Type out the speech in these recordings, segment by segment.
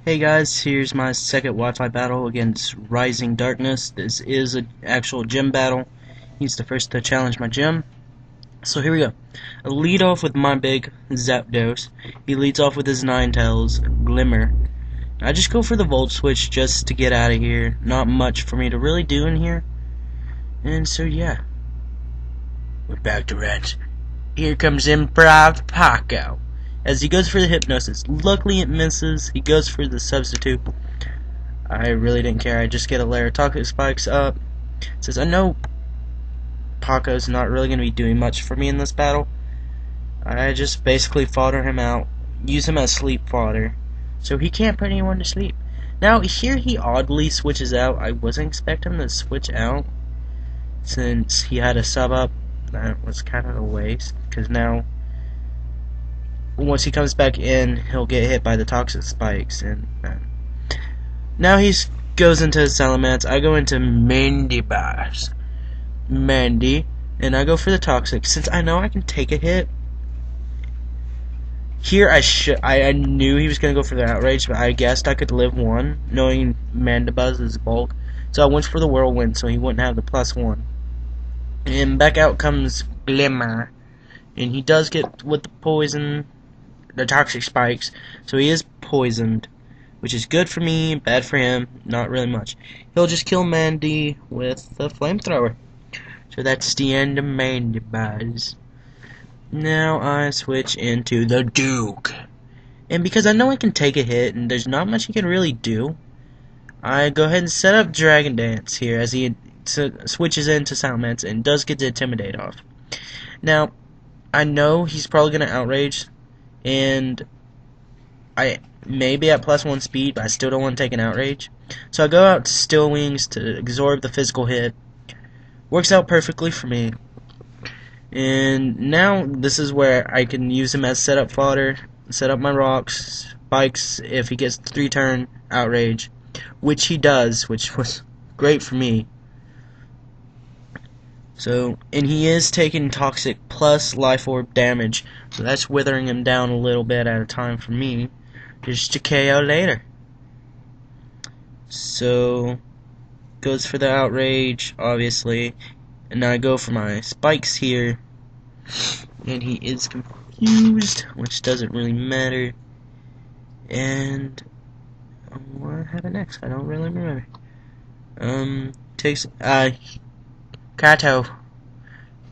Hey guys, here's my second Wi-Fi battle against Rising Darkness. This is an actual gym battle. He's the first to challenge my gym. So here we go. I lead off with my big Zapdos. He leads off with his Ninetales, Glimmer. I just go for the Volt Switch just to get out of here. Not much for me to really do in here. And so yeah. We're back to Rent. Here comes Improv Paco. As he goes for the Hypnosis. Luckily it misses. He goes for the Substitute. I really didn't care. I just get a layer of Toxic Spikes up. Says I know Paco's not really going to be doing much for me in this battle. I just basically fodder him out. Use him as sleep fodder. So he can't put anyone to sleep. Now here he oddly switches out. I wasn't expecting him to switch out. Since he had a sub up. That was kind of a waste. Because now once he comes back in, he'll get hit by the Toxic Spikes. And now he goes into Salamence. I go into Mandy, and I go for the Toxic. Since I know I can take a hit, here I knew he was gonna go for the Outrage, but I guessed I could live one, knowing Mandibuzz's bulk. So I went for the Whirlwind, so he wouldn't have the +1. And back out comes Glimmer, and he does get with the poison, the Toxic Spikes, so he is poisoned, which is good for me, bad for him, not really much. He'll just kill Mandy with the Flamethrower. So that's the end of Mandy, guys. Now I switch into the Duke. And because I know I can take a hit, and there's not much he can really do, I go ahead and set up Dragon Dance here as he switches into Salamence and does get the Intimidate off. Now, I know he's probably going to Outrage, and I may be at +1 speed, but I still don't want to take an Outrage. So I go out to Steel Wings to absorb the physical hit. Works out perfectly for me. And now this is where I can use him as setup fodder, set up my rocks, spikes if he gets 3-turn Outrage, which he does, which was great for me. So, and he is taking Toxic plus Life Orb damage, so that's withering him down a little bit at a time for me, just to KO later. So, goes for the Outrage, obviously, and now I go for my spikes here, and he is confused, which doesn't really matter. And what happened next? I don't really remember. Takes Kato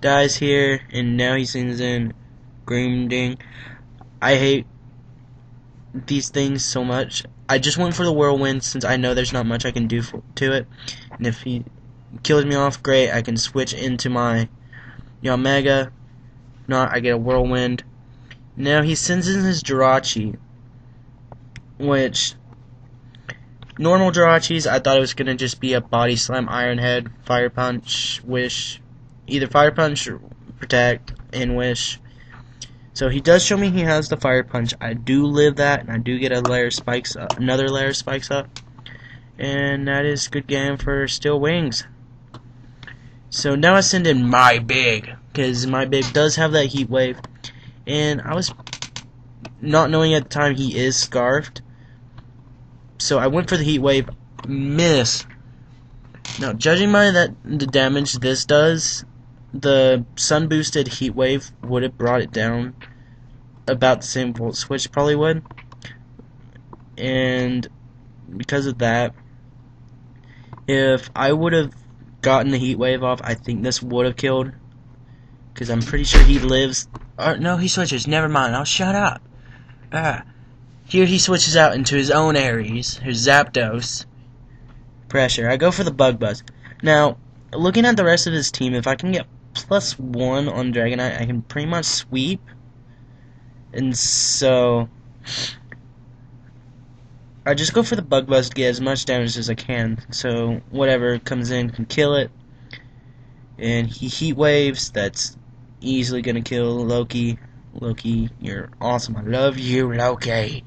dies here, and now he sends in Grimding. I hate these things so much. I just went for the Whirlwind since I know there's not much I can do to it. And if he kills me off, great. I can switch into my Yamega. If not, I get a Whirlwind. Now he sends in his Jirachi, which normal Jirachis, I thought it was gonna just be a Body Slam, Iron Head, Fire Punch, Wish, either Fire Punch, or Protect, and Wish. So he does show me he has the Fire Punch. I do live that, and I do get a layer of spikes up, another layer of spikes up, and that is good game for Steel Wings. So now I send in my big, because my big does have that Heat Wave, and I was not knowing at the time he is Scarfed. So I went for the Heat Wave, miss. Now, judging by the damage this does, the Sun Boosted Heat Wave would have brought it down about the same Volt Switch probably would. And because of that, if I would have gotten the Heat Wave off, I think this would have killed. Because I'm pretty sure he lives. Or, no, he switches. Never mind. I'll shut up. Here he switches out into his own Aries, his Zapdos. Pressure. I go for the Bug Buzz. Now, looking at the rest of his team, if I can get +1 on Dragonite, I can pretty much sweep. And so, I just go for the Bug Buzz to get as much damage as I can. So, whatever comes in can kill it. And he Heat Waves, that's easily gonna kill Loki. Loki, you're awesome. I love you, Loki.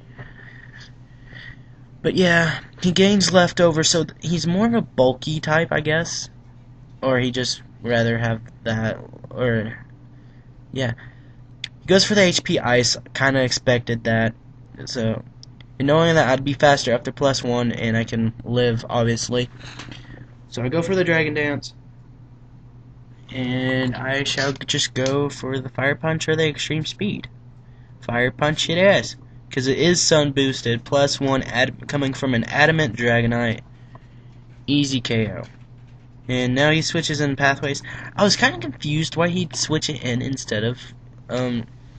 But yeah, he gains leftover, so he's more of a bulky type, I guess. Or he just rather have that, or yeah. He goes for the HP Ice, kinda expected that. So, and knowing that I'd be faster after +1 and I can live, obviously. So I go for the Dragon Dance, and I shall just go for the Fire Punch or the Extreme Speed. Fire Punch it is, because it is Sun boosted, +1 coming from an Adamant Dragonite. Easy KO. And now he switches in pathways. I was kind of confused why he'd switch it in instead of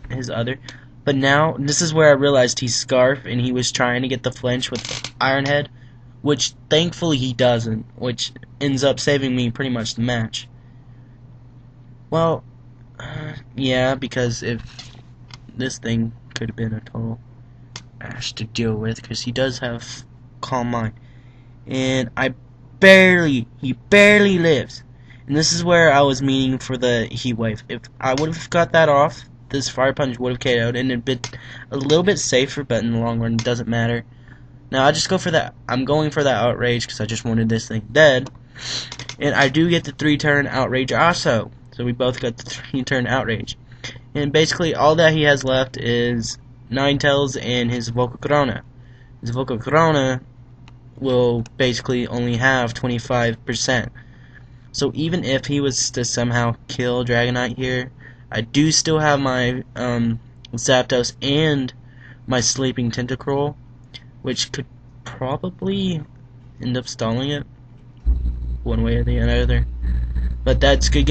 his other. But now, this is where I realized he's Scarf, and he was trying to get the flinch with Iron Head, which thankfully he doesn't, which ends up saving me pretty much the match. Well, yeah, because if this thing could have been a total ash to deal with, because he does have Calm Mind. And he barely lives. And this is where I was meaning for the Heat Wave. If I would have got that off, this Fire Punch would have KO'd, and it'd been a little bit safer, but in the long run, it doesn't matter. Now, I just go for that. I'm going for that Outrage, because I just wanted this thing dead. And I do get the 3-turn Outrage also. So we both got the 3-turn Outrage. And basically, all that he has left is Ninetales and his Vocal Corona. His Vocal Corona will basically only have 25%. So even if he was to somehow kill Dragonite here, I do still have my Zapdos and my Sleeping Tentacruel, which could probably end up stalling it one way or the other. But that's good game.